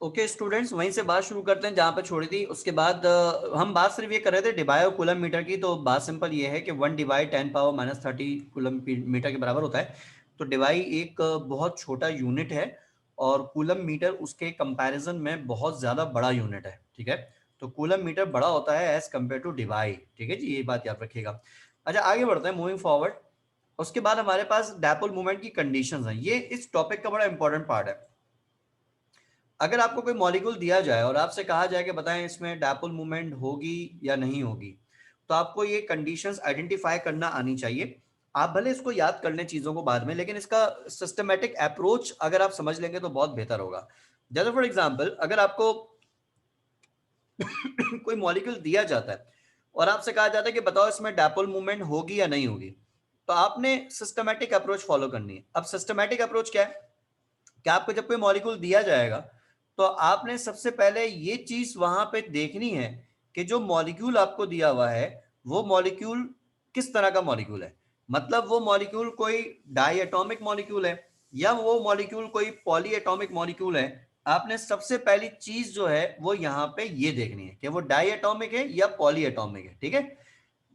Okay students, वहीं से बात शुरू करते हैं जहां पे छोड़ी थी। उसके बाद हम बात सिर्फ ये कर रहे थे डिबाई और कूलम मीटर की। तो बात सिंपल ये है कि 1 डिवाई 10 पावर-30 कूलम मीटर के बराबर होता है। तो डिवाई एक बहुत छोटा यूनिट है और कूलम मीटर उसके कंपैरिजन में बहुत ज़्यादा बड़ा यूनिट है। ठीक है, तो कूलम मीटर बड़ा होता है एज कम्पेयर टू डिवाई। ठीक है जी, ये बात याद रखिएगा। अच्छा, आगे बढ़ते हैं, मूविंग फॉरवर्ड। उसके बाद हमारे पास डायपोल मूवमेंट की कंडीशंस हैं। ये इस टॉपिक का बड़ा इंपॉर्टेंट पार्ट है। अगर आपको कोई मॉलिक्यूल दिया जाए और आपसे कहा जाए कि बताएं इसमें डायपोल मूवमेंट होगी या नहीं होगी, तो आपको ये कंडीशंस आइडेंटिफाई करना आनी चाहिए। आप भले इसको याद कर लें चीजों को बाद में, लेकिन इसका सिस्टमेटिक अप्रोच अगर आप समझ लेंगे तो बहुत बेहतर होगा। जैसे फॉर एग्जांपल, अगर आपको कोई मॉलिक्यूल दिया जाता है और आपसे कहा जाता है कि बताओ इसमें डायपोल मूवमेंट होगी या नहीं होगी, तो आपने सिस्टमेटिक अप्रोच फॉलो करनी है। अब सिस्टमेटिक अप्रोच क्या है कि आपको जब कोई मॉलिक्यूल दिया जाएगा तो आपने सबसे पहले ये चीज वहां पे देखनी है कि जो मॉलिक्यूल आपको दिया हुआ है वो मॉलिक्यूल किस तरह का मॉलिक्यूल है। मतलब वो मॉलिक्यूल कोई डाई एटॉमिक मॉलिक्यूल है या वो मॉलिक्यूल कोई पॉली एटॉमिक मॉलिक्यूल है। आपने सबसे पहली चीज जो है वो यहाँ पे ये देखनी है कि वो डाई एटॉमिक है या पॉली एटॉमिक है। ठीक है,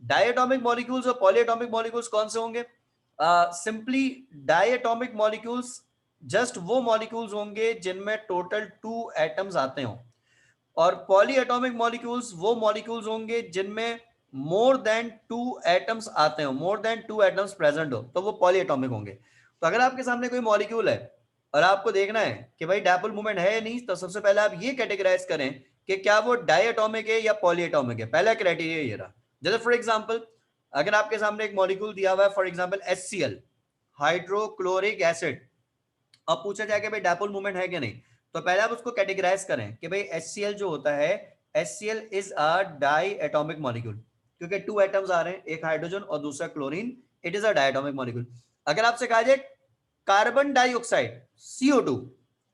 डाई एटॉमिक मॉलिक्यूल्स और पॉली एटॉमिक मॉलिक्यूल्स कौन से होंगे? Simply diatomic molecules just वो मॉलिक्यूल्स होंगे जिनमें टोटल 2 एटम्स आते हो, और पॉली एटॉमिक मॉलिक्यूल्स वो मॉलिक्यूल्स होंगे जिनमें मोर देन 2 एटम्स आते हो, मोर देन 2 एटम्स प्रेजेंट हो, तो वो पॉली एटॉमिक होंगे। तो अगर आपके सामने कोई मॉलिक्यूल है और आपको देखना है कि भाई डायपोल मूवमेंट है या नहीं, तो सबसे पहले आप ये कैटेगराइज करें कि क्या वो डाई एटॉमिक है या पॉली एटॉमिक है। पहला क्राइटेरिया ये रहा। जैसे फॉर एग्जाम्पल, अगर आपके सामने एक मॉलिक्यूल दिया हुआ है, for example HCl, hydrochloric acid, अब पूछा जाए कि भाई डायपोल मूवमेंट है कि नहीं, तो पहले आप उसको कैटेगराइज करें कि भाई HCl जो होता है, HCl is a diatomic molecule, क्योंकि 2 एटम्स आ रहे हैं, एक हाइड्रोजन और दूसरा chlorine, it is a diatomic molecule. अगर आपसे कहा जाए कार्बन डाइऑक्साइड CO2,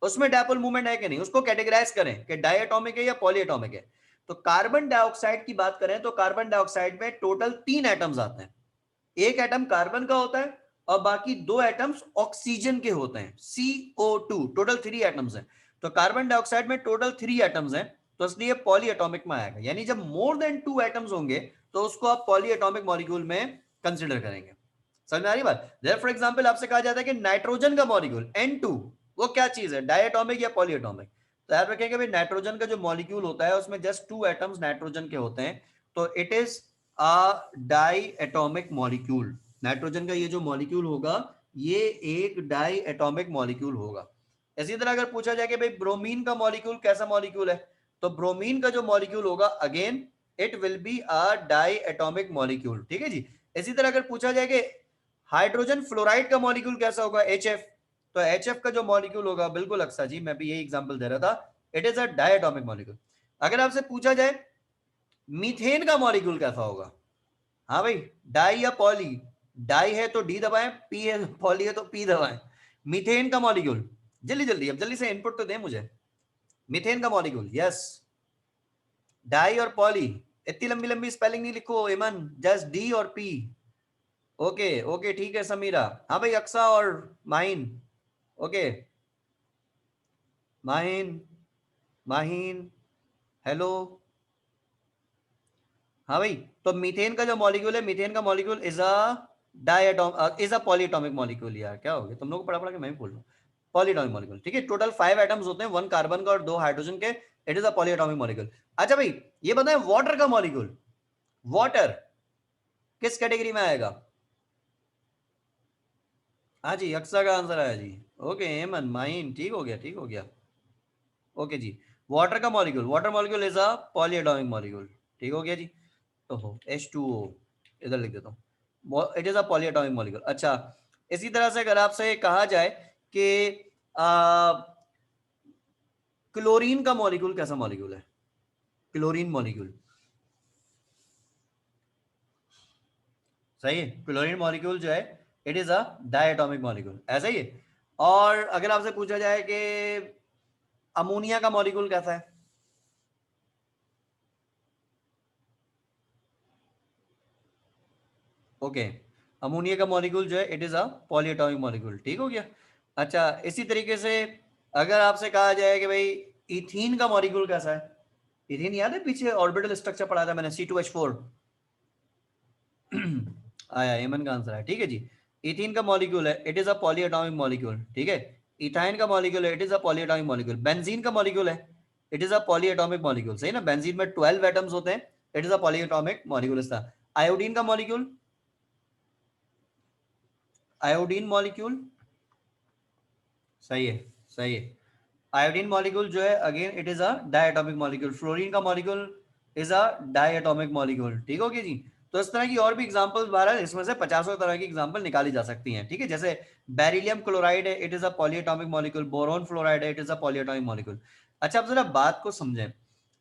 उसमें डायपोल मूवमेंट है कि नहीं, उसको कैटेगराइज करें कि डाई एटॉमिक है या पॉली एटॉमिक है। तो कार्बन डाइऑक्साइड की बात करें तो कार्बन डाइऑक्साइड में टोटल 3 एटम्स आते हैं। एक एटम कार्बन का होता है और बाकी 2 एटम्स ऑक्सीजन के होते हैं, CO2। टोटल 3 एटम्स हैं। तो कार्बन डाइऑक्साइड में टोटल 3 एटम्स हैं, तो इसलिए पॉली एटॉमिक में आएगा। यानी जब मोर देन 2 एटम्स होंगे तो उसको आप पॉली एटॉमिक मॉलिक्यूल में कंसिडर करेंगे। समझ में आ रही बात? जैसे फॉर एग्जाम्पल आपसे कहा जाता है कि नाइट्रोजन का मॉलिक्यूल N2 वो क्या चीज है, डाई एटॉमिक या पॉली एटॉमिक। तो याद रखेंगे भाई, नाइट्रोजन का जो मॉलिक्यूल होता है उसमें जस्ट 2 एटम्स नाइट्रोजन के होते हैं, तो it is diatomic molecule. Nitrogen का ये जो मॉलिक्यूल होगा ये एक डाई एटॉमिक मॉलिक्यूल होगा। इसी तरह अगर पूछा जाए कि भाई ब्रोमीन का मॉलिक्यूल कैसा मॉलिक्यूल है, तो ब्रोमीन का जो मॉलिक्यूल होगा again it will be a diatomic molecule. ठीक है जी। इसी तरह अगर पूछा जाए कि हाइड्रोजन फ्लोराइड का मॉलिक्यूल कैसा होगा, HF, तो HF का जो मॉलिक्यूल होगा, बिल्कुल अक्सा जी, मैं भी यही एग्जांपल दे रहा था, it is a diatomic molecule. अगर आपसे पूछा जाए मीथेन का मॉलिक्यूल कैसा होगा, हाँ भाई, डाई या पॉली, डाई है तो डी दबाएं, पी है, पॉली है तो पी दबाएं। मीथेन का मॉलिक्यूल, जल्दी जल्दी, अब जल्दी से इनपुट तो दें मुझे। मीथेन का मॉलिक्यूल, यस, डाई और पॉली, इतनी लंबी लंबी स्पेलिंग नहीं लिखो एमन, जस्ट डी और पी। ओके ओके ठीक है समीरा। हाँ भाई, अक्सा और माहिन, ओके, माहिन, माहिन, हेलो। हाँ भाई, तो मीथेन का जो मॉलिक्यूल है, मीथेन का molecule is a diatom is a polyatomic molecule. यार क्या हो गया तुम लोग को, पढ़ा पढ़ा के मैं भी बोल रहा हूँ। पॉलीएटॉमिक मॉलिक्यूल, ठीक है। टोटल 5 एटम्स होते हैं, 1 कार्बन का और 2 हाइड्रोजन के, it is a polyatomic molecule. अच्छा भाई, ये बताएं वाटर का मॉलिक्यूल, वाटर किस कैटेगरी में आएगा? हाँ जी, अक्सा का आंसर आया जी। ओके हेमन माइन, ठीक हो गया, ठीक हो गया। ओके जी, वाटर का molecule, water molecule is a polyatomic molecule, ठीक हो गया जी। ओहो, H2O इधर लिख देता हूँ, it is a polyatomic molecule. अच्छा, इसी तरह से अगर आपसे कहा जाए कि क्लोरीन का मॉलिक्यूल कैसा मॉलिक्यूल है, क्लोरीन मॉलिक्यूल, सही है, क्लोरीन मॉलिक्यूल जो है it is a diatomic molecule, ऐसा ही है। और अगर आपसे पूछा जाए कि अमोनिया का मॉलिक्यूल कैसा है, ओके, अमोनिया का मॉलिक्यूल जो है it is a polyatomic molecule, ठीक हो गया। अच्छा, इसी तरीके से अगर आपसे कहा जाए कि भाई इथीन का मॉलिक्यूल कैसा है? इथीन याद है, पीछे ऑर्बिटल स्ट्रक्चर पढ़ा था मैंने, C2H4 आया, एमन का आंसर है। ठीक है जी, इथीन का मॉलिक्यूल है, it is a polyatomic molecule. ठीक है, इथाइन का मॉलिक्यूल है, it is a polyatomic molecule. Benzene का मॉलिक्यूल है, it is a polyatomic molecule. सही ना, बेंजीन में 12 एटम्स होते हैं, it is a polyatomic molecule. इसका आयोडीन का मॉलिक्यूल, आयोडीन मॉलिक्यूल सही है, सही है। आयोडीन मॉलिक्यूल जो है again it is a diatomic molecule. Fluorine का molecule is a diatomic molecule. ठीक हो गया जी। तो इस तरह की और भी एग्जांपल्स बहरहाल इसमें से 50 तरह की एग्जांपल निकाली जा सकती हैं। ठीक है, जैसे बेरिलियम क्लोराइड है, it is a polyatomic molecule. Boron fluoride है, it is a polyatomic molecule. अच्छा, अब जरा बात को समझें।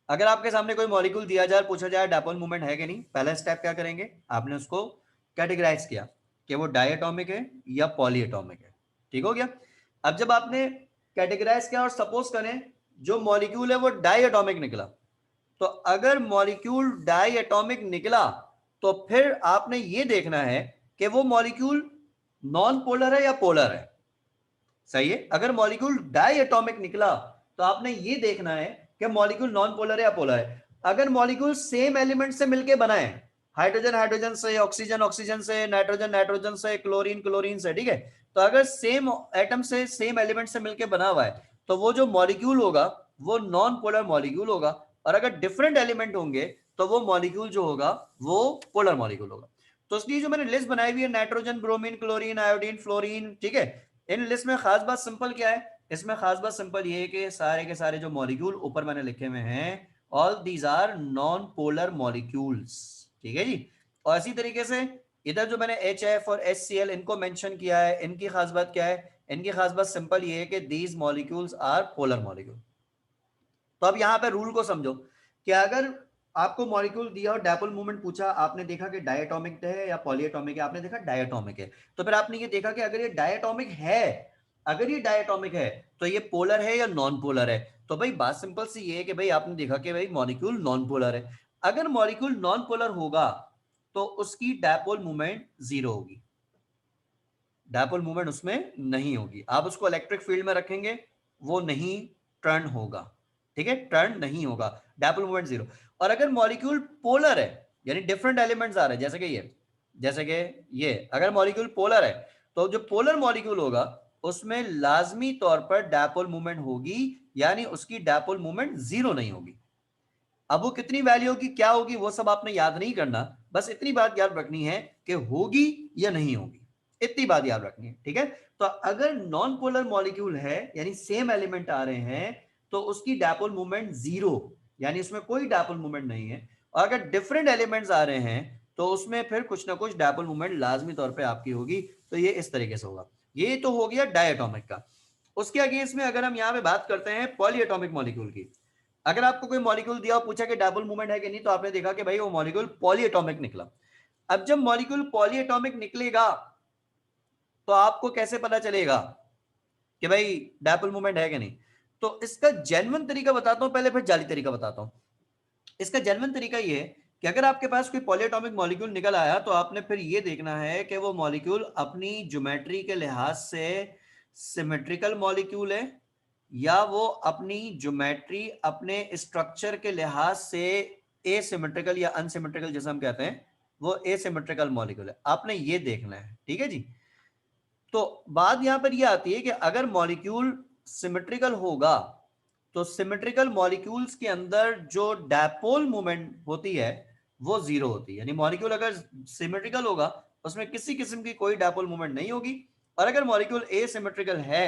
अगर आपके सामने कोई मॉलिक्यूल दिया जाए, पूछा जाए डायपोल मूवमेंट है कि नहीं, पहला स्टेप क्या करेंगे, आपने उसको कैटेगराइज किया कि वो डायटोमिक है या पॉलीएटॉमिक है। ठीक हो गया। अब जब आपने कैटेगराइज किया और सपोज करें जो मॉलिक्यूल है वो डायटोमिक निकला, तो अगर मॉलिक्यूल डायटोमिक निकला तो फिर आपने ये देखना है कि वो मॉलिक्यूल नॉन पोलर है या पोलर है। सही है, अगर मॉलिक्यूल डायटोमिक निकला तो आपने ये देखना है कि मॉलिक्यूल नॉन पोलर है या पोलर है। अगर मॉलिक्यूल सेम एलिमेंट से मिलकर बना है, हाइड्रोजन हाइड्रोजन से, ऑक्सीजन ऑक्सीजन से, नाइट्रोजन नाइट्रोजन से, क्लोरीन क्लोरीन से, ठीक है, तो अगर सेम एटम से, सेम एलिमेंट से मिलकर बना हुआ है तो वो जो मॉलिक्यूल होगा वो नॉन पोलर मॉलिक्यूल होगा। और अगर डिफरेंट एलिमेंट होंगे तो वो मॉलिक्यूल जो होगा वो पोलर मॉलिक्यूल होगा। तो इसलिए जो मैंने लिस्ट बनाई हुई है, nitrogen, bromine, chlorine, iodine, fluorine, ठीक है, इन लिस्ट में खास बात सिंपल क्या है, इसमें खास बात सिंपल ये है कि सारे के सारे जो मॉलिक्यूल ऊपर मैंने लिखे हुए हैं, all these are non polar molecules. ठीक है जी। और इसी तरीके से इधर जो मैंने HF और HCl इनको मेंशन किया है, इनकी खास बात क्या है, इनकी खास बात सिंपल ये है कि these molecules are polar molecule. तो अब यहां पे रूल को समझो कि अगर आपको मॉलिक्यूल दिया और डायपोल मूवमेंट पूछा, आपने देखा कि डायटोमिक है या पॉलीएटॉमिक है, आपने देखा डायटोमिक है, तो फिर आपने ये देखा कि अगर ये डायटोमिक है, अगर ये डायटोमिक है तो ये पोलर है या नॉन पोलर है। तो भाई बात सिंपल सी ये है कि भाई आपने देखा कि भाई मॉलिक्यूल नॉन पोलर है। अगर मॉलिक्यूल नॉन पोलर होगा तो उसकी डायपोल मूवमेंट जीरो होगी, डायपोल मूवमेंट उसमें नहीं होगी। आप उसको इलेक्ट्रिक फील्ड में रखेंगे वो नहीं टर्न होगा। ठीक है, टर्न नहीं होगा, डायपोल मूवमेंट जीरो। और अगर मॉलिक्यूल पोलर है, यानी डिफरेंट एलिमेंट्स आ रहे हैं, जैसे कि ये, जैसे कि ये, अगर मॉलिक्यूल पोलर है तो जो पोलर मॉलिक्यूल होगा उसमें लाजमी तौर पर डायपोल मूवमेंट होगी, यानी उसकी डायपोल मूवमेंट जीरो नहीं होगी। अब वो कितनी वैल्यू होगी, क्या होगी, वो सब आपने याद नहीं करना, बस इतनी बात याद रखनी है कि होगी या नहीं होगी, इतनी बात याद रखनी है। ठीक है, तो अगर नॉन पोलर मॉलिक्यूल है यानी सेम एलिमेंट आ रहे हैं तो उसकी डायपोल मूवमेंट जीरो, यानी उसमें कोई डायपोल मूवमेंट नहीं है। और अगर डिफरेंट एलिमेंट्स आ रहे हैं तो उसमें फिर कुछ ना कुछ डायपोल मूवमेंट लाजमी तौर पर आपकी होगी। तो ये इस तरीके से होगा। ये तो हो गया डायटोमिक का। उसके अगेंस्ट में अगर हम यहां पे बात करते हैं पॉलीएटॉमिक मॉलिक्यूल की, अगर आपको कोई मॉलिक्यूल दिया और पूछा कि डायपोल मूवमेंट है कि नहीं, तो आपने देखा कि भाई वो मॉलिक्यूल पॉलीएटॉमिक निकला। अब जब मॉलिक्यूल पॉलीएटॉमिक निकलेगा तो आपको कैसे पता चलेगा कि भाई डायपोल मूवमेंट है कि नहीं? तो इसका जेन्युइन तरीका बताता हूं पहले, फिर जाली तरीका बताता हूं। इसका जेन्युइन तरीका ये है कि अगर आपके पास कोई पॉलीएटॉमिक मॉलिक्यूल निकल आया तो आपने फिर ये देखना है कि वो मॉलिक्यूल अपनी ज्योमेट्री के लिहाज से सिमेट्रिकल मॉलिक्यूल है या वो अपनी ज्योमेट्री, अपने स्ट्रक्चर के लिहाज से एसिमेट्रिकल या अनसिमेट्रिकल, जैसा हम कहते हैं, वो एसिमेट्रिकल मॉलिक्यूल है। आपने ये देखना है। ठीक है जी। तो बात यहां पर यह आती है कि अगर मॉलिक्यूल सिमेट्रिकल होगा तो सिमेट्रिकल मॉलिक्यूल्स के अंदर जो डायपोल मूवमेंट होती है वो जीरो होती है, यानी मॉलिक्यूल अगर सिमेट्रिकल होगा उसमें किसी किस्म की कोई डायपोल मूवमेंट नहीं होगी। और अगर मॉलिक्यूल एसिमेट्रिकल है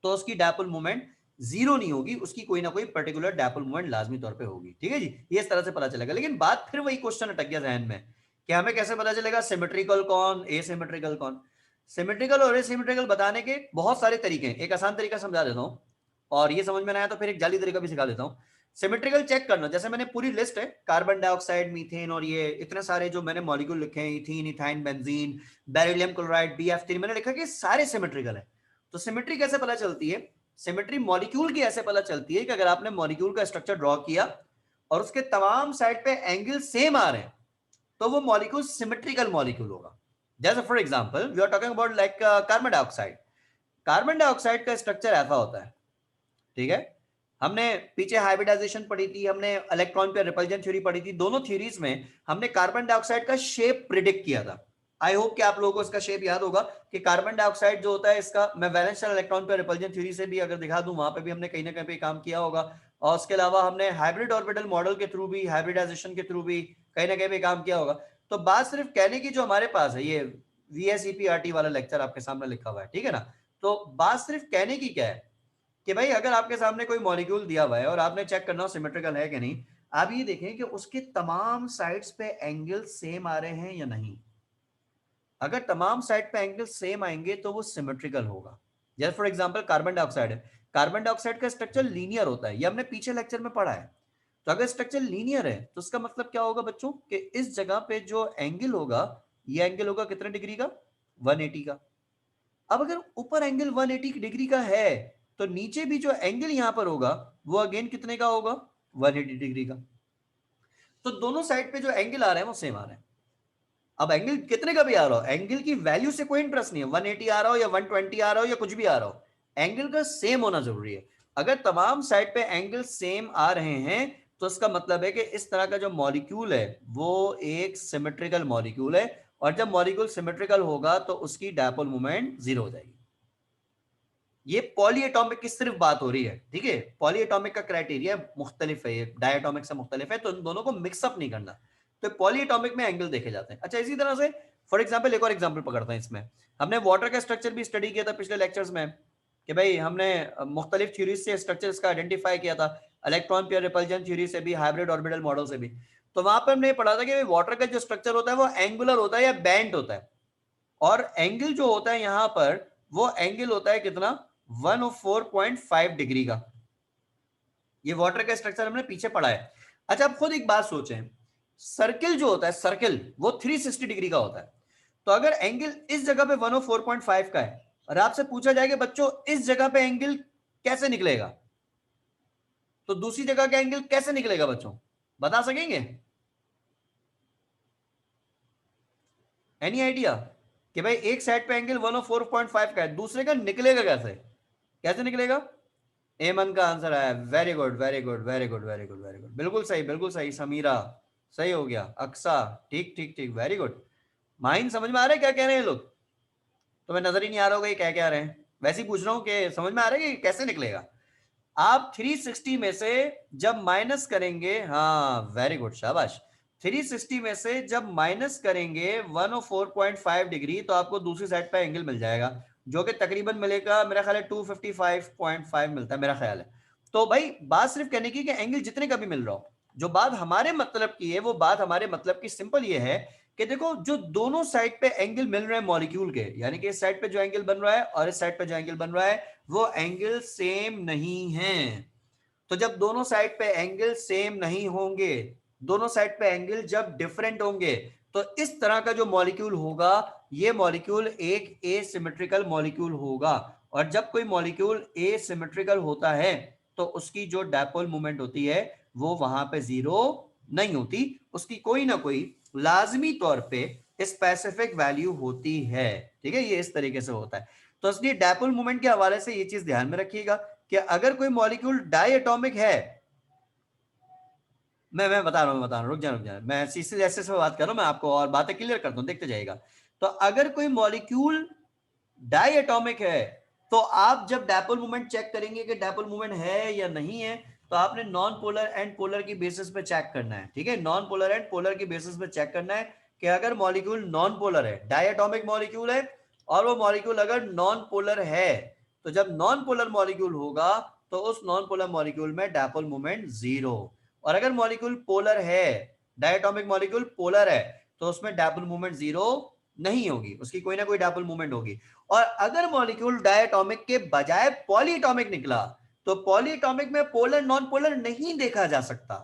तो उसकी डायपोल मूवमेंट जीरो नहीं होगी, उसकी कोई ना कोई पर्टिकुलर डायपोल मूवमेंट लाजमी तौर पे होगी। ठीक है जी, ये इस तरह से पता चलेगा। लेकिन बात फिर वही क्वेश्चन अटक गया जहन में कि हमें कैसे पता चलेगा सिमेट्रिकल कौन, एसिमेट्रिकल कौन। सिमेट्रिकल और एसिमेट्रिकल बताने के बहुत सारे तरीके हैं, एक आसान तरीका समझा देता हूं और ये समझ में ना आया तो फिर एक जाली तरीका भी सिखा देता हूं। सिमेट्रिकल चेक करना, जैसे मैंने पूरी लिस्ट है, कार्बन डाइऑक्साइड, मीथेन और ये इतने सारे जो मैंने मॉलिक्यूल लिखे हैं, ethene, ethyne, benzene, beryllium chloride, BF3, मैंने लिखा कि सारे सिमेट्रिकल है। तो सिमेट्री कैसे पता चलती है? सिमेट्री मॉलिक्यूल की ऐसे पता चलती है कि अगर आपने मॉलिक्यूल का स्ट्रक्चर ड्रॉ किया और उसके तमाम साइड पे एंगल सेम आ रहे हैं तो वो मॉलिक्यूल सिमेट्रिकल मॉलिक्यूल होगा। जैसे for example we are talking about carbon dioxide. Carbon dioxide का स्ट्रक्चर ऐसा होता है, ठीक है, हमने पीछे हाइब्रिडाइजेशन पढ़ी थी, हमने इलेक्ट्रॉन पेयर रिपल्जन थ्योरी पढ़ी थी। दोनों थ्योरीज में हमने कार्बन डाइऑक्साइड का शेप प्रिडिक्ट किया था। आई होप कि आप लोगों को इसका शेप याद होगा कि कार्बन डाइऑक्साइड जो होता है, इसका मैं valence shell electron pair repulsion theory से भी अगर दिखा दूं, वहां पे भी हमने कहीं ना कहीं पे काम किया होगा। और उसके अलावा हमने हाइब्रिड ऑर्बिटल मॉडल के थ्रू भी, हाइब्रिडाइजेशन के थ्रू भी कहीं ना कहीं पे काम किया होगा। तो बात सिर्फ कहने की जो हमारे पास है, ये VSEPRT वाला लेक्चर आपके सामने लिखा हुआ है, ठीक है ना। तो बात सिर्फ कहने की क्या है कि भाई अगर आपके सामने कोई मॉलिक्यूल दिया हुआ है और आपने चेक करना हो सिमेट्रिकल है कि नहीं, आप ये देखें कि उसके तमाम साइड्स पे एंगल सेम आ रहे हैं या नहीं। अगर तमाम साइड पे एंगल सेम आएंगे तो वो सिमेट्रिकल होगा। जैसे फॉर एग्जांपल कार्बन डाइऑक्साइड है, कार्बन डाइऑक्साइड का स्ट्रक्चर लीनियर होता है, ये हमने पीछे लेक्चर में पढ़ा है। तो अगर स्ट्रक्चर लीनियर है तो उसका मतलब क्या होगा बच्चों, कि इस जगह पे जो एंगल होगा, ये एंगल होगा कितने डिग्री का, 180 का। अब अगर ऊपर एंगल 180 डिग्री का है तो नीचे भी जो एंगल यहां पर होगा वो अगेन कितने का होगा, 180 डिग्री का। तो दोनों साइड पे जो एंगल आ रहे हैं वो सेम आ रहे हैं। अब एंगल कितने का भी आ रहा हो, एंगल की वैल्यू से कोई इंटरेस्ट नहीं है, 180 आ रहा हो या 120 आ रहा हो या कुछ भी आ रहा हो, एंगल का सेम होना जरूरी है। अगर तमाम साइड पे एंगल सेम आ रहे हैं तो इसका मतलब है कि इस तरह का जो मॉलिक्यूल है वो एक सिमेट्रिकल मॉलिक्यूल है। और जब मॉलिक्यूल सिमेट्रिकल होगा तो उसकी डायपोल मोमेंट जीरो हो जाएगी। ये पॉलीएटॉमिक की सिर्फ बात हो रही है, ठीक है। पॉलीएटॉमिक का क्राइटेरिया मुख्तलिफ है, ये डायटॉमिक से मुख्तलिफ है, तो इन दोनों को मिक्सअप नहीं करना। तो पॉलीएटॉमिक में एंगल देखे जाते हैं। अच्छा, इसी तरह से फॉर एग्जांपल एक और एग्जांपल पकड़ते हैं इसमें। हमने वाटर का स्ट्रक्चर भी स्टडी किया था पिछले लेक्चर्स में कि भाई हमने मुख्तलिफ थ्योरीज से स्ट्रक्चर्स का आइडेंटिफाई किया था, इलेक्ट्रॉन पेयर रिपल्जन थ्योरी से भी, हाइब्रिड ऑर्बिटल मॉडल से भी। तो वहां पर हमने पढ़ा था कि वाटर का जो स्ट्रक्चर होता है वो एंगुलर होता है या बेंट होता है। और एंगल जो होता है यहां पर वो एंगल होता है कितना, 104.5 डिग्री का। ये वाटर का स्ट्रक्चर हमने पीछे पढ़ा है। अच्छा, आप खुद एक बात सोचें, सर्किल जो होता है, सर्किल वो 360 डिग्री का होता है। तो अगर एंगल इस जगह पे 104.5 का है और आपसे पूछा जाएगा बच्चों इस जगह पे एंगल कैसे निकलेगा, तो दूसरी जगह का एंगल कैसे निकलेगा बच्चों, बता सकेंगे? एनी आइडिया कि भाई एक साइड पे एंगल 104.5 का है, दूसरे का निकलेगा कैसे, कैसे निकलेगा? एमन का आंसर आया, very good very good very good very good very good, बिल्कुल सही बिल्कुल सही। समीरा सही हो गया, अक्सा ठीक ठीक ठीक, वेरी गुड। माइन समझ में आ रहा है क्या कह रहे हैं लोग? तुम्हें नजर ही नहीं आ रहा होगा ये क्या कह रहे हैं, वैसे ही पूछ रहा हूं कि समझ में आ रहा है कि कैसे निकलेगा। आप 360 में से जब माइनस करेंगे, हाँ वेरी गुड शाबाश, 360 में से जब माइनस करेंगे 104.5 डिग्री तो आपको दूसरी साइड पर एंगल मिल जाएगा, जो कि तकरीबन मिलेगा मेरा ख्याल है 255.5 मिलता है मेरा ख्याल है। तो भाई बात सिर्फ कहने की कि एंगल जितने का भी मिल रहा हो, जो बात हमारे मतलब की है वो बात हमारे मतलब की सिंपल ये है कि देखो जो दोनों साइड पे एंगल मिल रहे हैं मॉलिक्यूल के, यानी कि इस साइड पे जो एंगल बन रहा है और इस साइड पे जो एंगल बन रहा है वो एंगल सेम नहीं है। तो जब दोनों साइड पे एंगल सेम नहीं होंगे, दोनों साइड पे एंगल जब डिफरेंट होंगे, तो इस तरह का जो मॉलिक्यूल होगा ये मॉलिक्यूल एक एसिमेट्रिकल मॉलिक्यूल होगा। और जब कोई मॉलिक्यूल एसिमेट्रिकल होता है तो उसकी जो डायपोल मोमेंट होती है वो वहां पे जीरो नहीं होती, उसकी कोई ना कोई लाजमी तौर पे स्पेसिफिक वैल्यू होती है, ठीक है। ये इस तरीके से होता है। तो इसलिए डायपोल मोमेंट के हवाले से ये चीज ध्यान में रखिएगा कि अगर कोई मॉलिक्यूल डायटोमिक है, मैं बता रहा हूं, रुक जा, मैं सीसी जैसे से बात कर रहा हूं, मैं आपको और बातें क्लियर करता हूं, देखते जाइएगा। तो अगर कोई मॉलिक्यूल डायटोमिक है तो आप जब डायपोल मोमेंट चेक करेंगे कि डायपोल मोमेंट है या नहीं है, तो आपने नॉन पोलर एंड पोलर की बेसिस पे चेक करना है, ठीक है। नॉन पोलर एंड पोलर की बेसिस पे चेक करना है कि अगर मॉलिक्यूल नॉन पोलर है, डायटोमिक मॉलिक्यूल है और वो मॉलिक्यूल अगर नॉन पोलर है, तो जब नॉन पोलर मॉलिक्यूल होगा तो उस नॉन पोलर मॉलिक्यूल में डायपोल मोमेंट जीरो। और अगर मॉलिक्यूल पोलर है, डायटोमिक मॉलिक्यूल पोलर है, तो उसमें डायपोल मोमेंट जीरो नहीं होगी, उसकी कोई ना कोई डायपोल मोमेंट होगी। और अगर मॉलिक्यूल डायटोमिक के बजाय पॉलीएटॉमिक निकला तो पॉलीएटॉमिक में पोलर नॉन पोलर नहीं देखा जा सकता।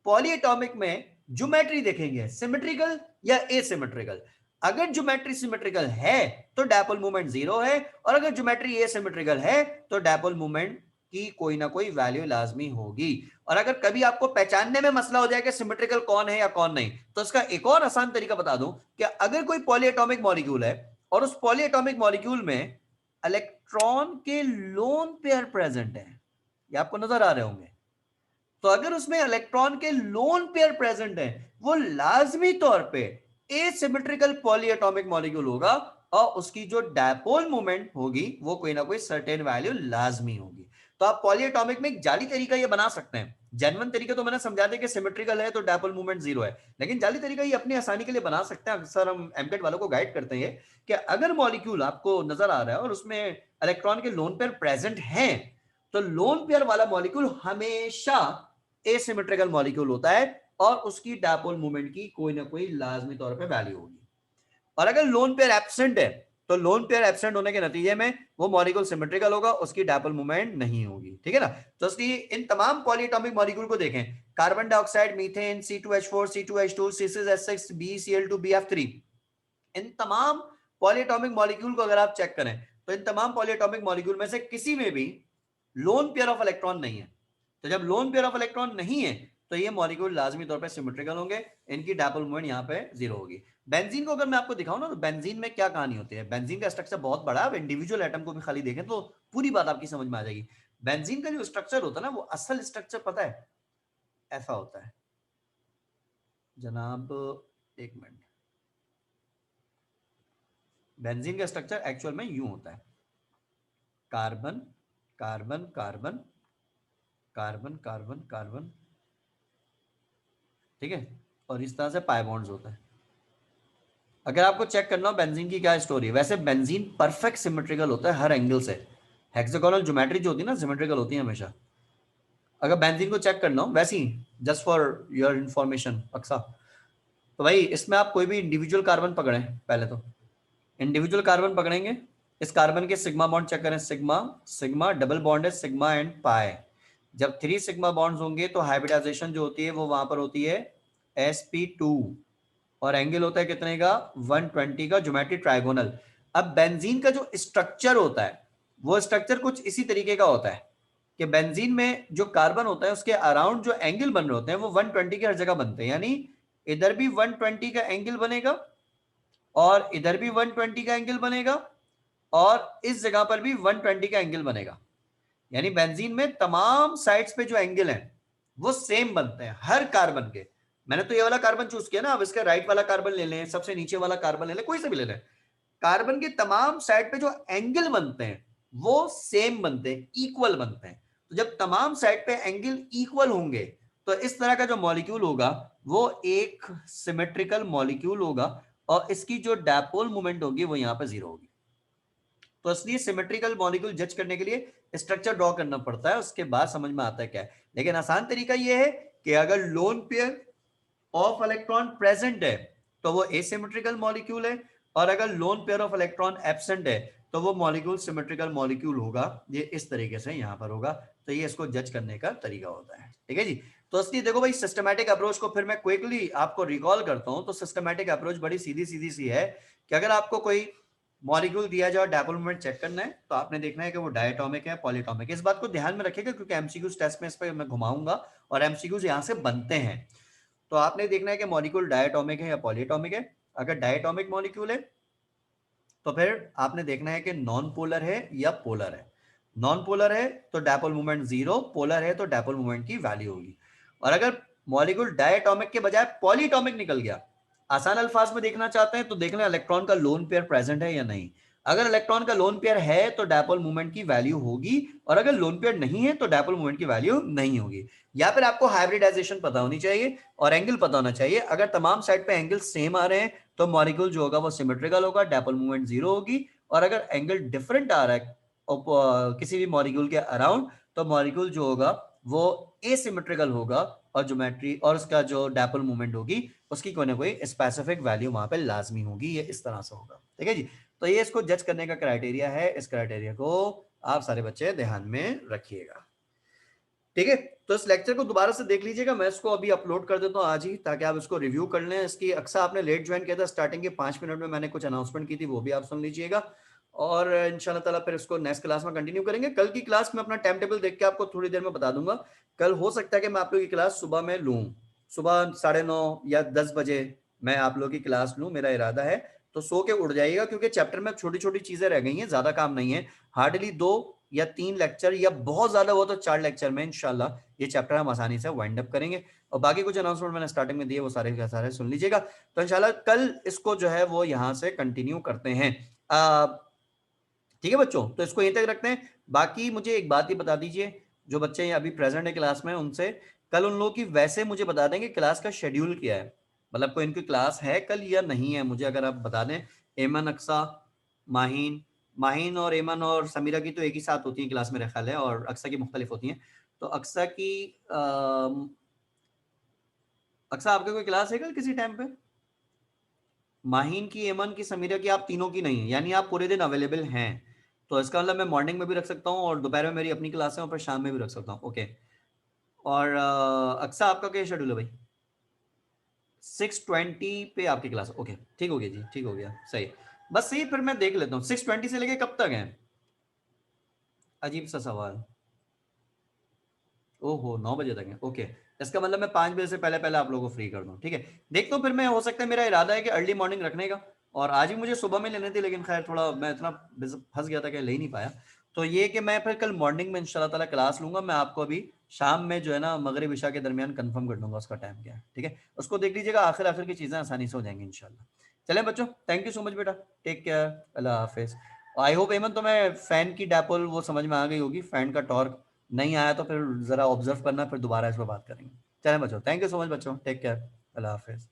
पॉलीएटॉमिक में ज्योमेट्री देखेंगे, सिमेट्रिकल या एसिमेट्रिकल। अगर ज्योमेट्री सिमेट्रिकल है तो डायपोल मोमेंट जीरो है, और अगर ज्योमेट्री एसिमेट्रिकल है तो डायपोल मोमेंट की कोई ना कोई वैल्यू लाजमी होगी। और अगर कभी आपको पहचानने में मसला हो जाए कि सिमेट्रिकल कौन है या कौन नहीं, तो इसका एक और आसान तरीका बता दूं कि अगर कोई पॉलीएटॉमिक मॉलिक्यूल है और उस पॉलीएटॉमिक मॉलिक्यूल में इलेक्ट्रॉन के लोन पेयर प्रेजेंट है, ये आपको नजर आ रहे होंगे। तो अगर उसमें इलेक्ट्रॉन के लोन पेयर प्रेजेंट है, वो लाजमी तौर पे एसिमेट्रिकल पॉलीएटॉमिक मॉलिक्यूल होगा और उसकी जो डायपोल मूवमेंट होगी वो कोई ना कोई सर्टेन वैल्यू लाजमी होगी। तो आप पॉलीएटॉमिक में एक जाली तरीका ये बना सकते हैं। जेन्युइन तरीका तो मैंने समझा दिया कि सिमेट्रिकल है तो डायपोल मूवमेंट जीरो है, लेकिन जाली तरीका ये अपनी आसानी के लिए बना सकते हैं। अक्सर हम एमकेट वालों को गाइड करते हैं कि अगर मॉलिक्यूल आपको नजर आ रहा है और उसमें इलेक्ट्रॉन के लोन पेयर प्रेजेंट हैं, तो लोन पेयर वाला मॉलिक्यूल हमेशा एसिमेट्रिकल मॉलिक्यूल होता है और उसकी डायपोल मूवमेंट की कोई ना कोई लाजमी तौर पे वैल्यू होगी। और अगर लोन पेयर एब्सेंट है, तो लोन पेयर एब्सेंट होने के नतीजे में वो मॉलिक्यूल सिमेट्रिकल होगा, उसकी डायपोल मूवमेंट नहीं होगी। ठीक है ना। तो इसलिए इन तमाम पॉलीएटॉमिक मॉलिक्यूल को देखें, carbon dioxide, methane, C2H4, C2H2, C6H6, BCl2, BF3, इन तमाम पॉलीएटॉमिक मॉलिक्यूल को अगर आप चेक करें तो इन तमाम पॉलीएटॉमिक मॉलिक्यूल में से किसी में भी लोन पेयर ऑफ इलेक्ट्रॉन नहीं है। तो जब लोन पेयर ऑफ इलेक्ट्रॉन नहीं है तो ये मॉलिक्यूल लाजमी तौर पे सिमेट्रिकल होंगे, इनकी डायपोल मूवमेंट यहाँ पे जीरो होगी। बेंजीन को अगर मैं आपको दिखाऊं ना, तो बेंजीन में क्या कहानी होती है। बेंजीन का स्ट्रक्चर बहुत बड़ा है, आप इंडिविजुअल एटम को भी खाली देखें तो पूरी बात आपकी समझ में आ जाएगी। बेंजीन का जो स्ट्रक्चर होता है ना, वो असल स्ट्रक्चर पता है ऐसा होता है जनाब, एक मिनट। बेंजीन का स्ट्रक्चर एक्चुअल में यूं होता है, carbon carbon carbon carbon carbon carbon, ठीक है, और इस तरह से पाई बॉन्ड्स होता है। अगर आपको चेक करना हो बेंजीन की क्या स्टोरी है, वैसे बेंजीन परफेक्ट सिमेट्रिकल होता है हर एंगल से। हेक्सागोनल ज्योमेट्री जो होती है ना, सिमेट्रिकल होती है हमेशा। अगर बेंजीन को चेक करना हो वैसे ही, just for your information Aqsa, तो भाई इसमें आप कोई भी इंडिविजुअल कार्बन पकड़ें, पहले तो इंडिविजुअल कार्बन पकड़ेंगे, इस कार्बन के सिग्मा बॉन्ड चेक करें, सिग्मा सिग्मा डबल बॉन्ड है सिग्मा एंड पाई। जब 3 सिग्मा बॉन्ड्स होंगे तो हाइब्रिडाइजेशन जो होती है वो वहां पर होती है sp2, और एंगल होता है कितने का, 120 का, ज्योमेट्री ट्राइगोनल। अब बेंजीन का जो स्ट्रक्चर होता है वो स्ट्रक्चर कुछ इसी तरीके का होता है कि बेंजीन में जो कार्बन होता है उसके अराउंड जो एंगल बन रहे होते हैं वो 120 की हर जगह बनते हैं। यानी इधर भी 120 का एंगल बनेगा और इधर भी 120 का एंगल बनेगा और इस जगह पर भी 120 का एंगल बनेगा। यानी बेंजीन में तमाम साइड्स पे जो एंगल हैं वो सेम बनते हैं हर कार्बन के। मैंने तो ये वाला कार्बन चूज किया ना, अब इसका राइट वाला कार्बन ले लें, सबसे नीचे वाला कार्बन ले लें, कोई से भी ले लें, कार्बन के तमाम साइड पे जो एंगल बनते हैं वो सेम बनते हैं, इक्वल बनते हैं। तो जब तमाम साइड पे एंगल इक्वल होंगे तो इस तरह का जो मॉलिक्यूल होगा वो एक सिमेट्रिकल मॉलिक्यूल होगा और इसकी जो डायपोल मूवमेंट होगी वो यहाँ पे जीरो होगी। तो इसलिए सिमेट्रिकल मॉलिक्यूल जज करने के लिए स्ट्रक्चर ड्रॉ करना पड़ता है, उसके बाद समझ में आता है क्या है। लेकिन आसान तरीका यह है कि अगर lone pair of electron present है तो वो एसिमेट्रिकल मॉलिक्यूल है, और अगर lone pair of electron absent है तो वो मॉलिक्यूल सिमेट्रिकल मॉलिक्यूल होगा। ये इस तरीके से यहां पर होगा। तो ये इसको जज करने का तरीका होता है। ठीक है जी। तो इसलिए देखो भाई, सिस्टमैटिक अप्रोच को फिर मैं क्विकली आपको रिकॉल करता हूं। तो सिस्टमैटिक अप्रोच बड़ी सीधी सीधी सी है कि अगर आपको कोई मॉलिक्यूल दिया जाए और डायपोल मोमेंट चेक करना है तो आपने देखना है कि वो डायटोमिक है पॉलीटोमिक। इस बात को ध्यान में रखिएगा क्योंकि एमसीक्यूज टेस्ट में इस पर मैं घुमाऊंगा और एमसीक्यूज यहां से बनते हैं। तो आपने देखना है कि मॉलिक्यूल डायटोमिक है या पॉलीटोमिक है। अगर डायटोमिक मॉलिक्यूल है तो फिर आपने देखना है कि नॉन पोलर है या पोलर है। नॉन पोलर है तो डायपोल मूवमेंट जीरो, पोलर है तो डायपोल मूवमेंट की वैल्यू होगी। और अगर मॉलिक्यूल डायटोमिक के बजाय पॉलीटोमिक निकल गया, आसान अल्फाज में देखना चाहते हैं तो देख लें इलेक्ट्रॉन का लोन पेयर प्रेजेंट है या नहीं। अगर इलेक्ट्रॉन का लोन पेयर है तो डायपोल मूवमेंट की वैल्यू होगी, और अगर लोन पेयर नहीं है तो डायपोल मूवमेंट की वैल्यू नहीं होगी। या फिर आपको हाइब्रिडाइजेशन पता होनी चाहिए और एंगल पता होना चाहिए। अगर तमाम साइड पे एंगल सेम आ रहे हैं तो मॉलिक्यूल जो होगा वो सिमेट्रिकल होगा, डायपोल मूवमेंट जीरो होगी। और अगर एंगल डिफरेंट आ रहा है किसी भी मॉलिक्यूल के अराउंड तो मॉलिक्यूल जो होगा वो एसिमेट्रिकल होगा, और ज्योमेट्री और उसका जो डायपोल मूवमेंट होगी उसकी कोई ना कोई स्पेसिफिक वैल्यू वहां पे लाजमी होगी। ये इस तरह से होगा। ठीक है जी। तो ये इसको जज करने का क्राइटेरिया है। इस क्राइटेरिया को आप सारे बच्चे ध्यान में रखिएगा। ठीक है। तो इस लेक्चर को दोबारा से देख लीजिएगा, मैं इसको अभी अपलोड कर देता हूँ आज ही, ताकि आप इसको रिव्यू कर लें। इसकी अक्सर आपने लेट ज्वाइन किया था, स्टार्टिंग के 5 मिनट में मैंने कुछ अनाउंसमेंट की थी, वो भी आप सुन लीजिएगा। और इंशाल्लाह ताला फिर इसको नेक्स्ट क्लास में कंटिन्यू करेंगे। कल की क्लास में अपना टाइम टेबल देख के आपको थोड़ी देर में बता दूंगा। कल हो सकता है कि मैं आप लोग की क्लास सुबह में लूँ, सुबह 9:30 या 10 बजे मैं आप लोग की क्लास लूँ, मेरा इरादा है। तो सो के उठ जाइएगा क्योंकि चैप्टर में छोटी छोटी चीजें रह गई हैं, ज्यादा काम नहीं है। हार्डली 2 या 3 लेक्चर या बहुत ज्यादा वो तो 4 लेक्चर में इंशाल्लाह ये चैप्टर हम आसानी से वाइंड अप करेंगे। और बाकी कुछ अनाउंसमेंट मैंने स्टार्टिंग में दिए वो सारे के सारे सुन लीजिएगा। तो इंशाल्लाह कल इसको जो है वो यहाँ से कंटिन्यू करते हैं। ठीक है बच्चों, तो इसको यहीं तक रखते हैं। बाकी मुझे एक बात ही बता दीजिए, जो बच्चे अभी प्रेजेंट है क्लास में उनसे कल उन लोगों की वैसे मुझे बता दें कि क्लास का शेड्यूल क्या है, मतलब कोई इनकी क्लास है कल या नहीं है, मुझे अगर आप बता दें। एमन, अक्सा, माहीन माहीन और एमन और समीरा की तो एक ही साथ होती है क्लास मेरे ख्याल है, और अक्सा की मुख्तलिफ होती हैं। तो अक्सा की अक्सा आपके कोई क्लास है कल किसी टाइम पे? माहीन की, एमन की, समीरा की, आप तीनों की नहीं है, यानी आप पूरे दिन अवेलेबल हैं। तो इसका मतलब मैं मॉर्निंग में भी रख सकता हूँ और दोपहर में मेरी अपनी क्लास है और फिर शाम में भी रख सकता हूँ। ओके। और अक्सा आपका क्या शेड्यूल है भाई? 6:20 पे आपकी क्लास? ओके, ठीक हो गया जी, ठीक हो गया, सही। बस सही, फिर मैं देख लेता हूँ 6:20 से लेके कब तक है। अजीब सा सवाल। ओहो, 9 बजे तक है। ओके, इसका मतलब मैं 5 बजे से पहले पहले आप लोगों को फ्री कर दूँ। ठीक है, देखता हूँ फिर मैं, हो सकता है मेरा इरादा है कि अर्ली मॉर्निंग रखने का, और आज ही मुझे सुबह में लेने थे लेकिन खैर थोड़ा मैं इतना फंस गया था कि ले ही नहीं पाया। तो ये कि मैं फिर कल मॉर्निंग में इंशाल्लाह ताला क्लास लूंगा। मैं आपको अभी शाम में जो है ना मगरिब इशा के दरमियान कंफर्म कर दूंगा उसका टाइम क्या है। ठीक है, उसको देख लीजिएगा, आखिर आखिर की चीज़ें आसानी से हो जाएंगी इंशाल्लाह। चलें बच्चों, थैंक यू सो मच बेटा, टेक केयर, अल्लाह हाफिज़। आई होप एमन तुम्हें फैन की डैपोल वो समझ में आ गई होगी, फैन का टॉर्क नहीं आया तो फिर जरा ऑब्जर्व करना, फिर दोबारा इस पर बात करेंगे। चलें बच्चों, थैंक यू सो मच बच्चों, टेक केयर, अल्लाह हाफिज़।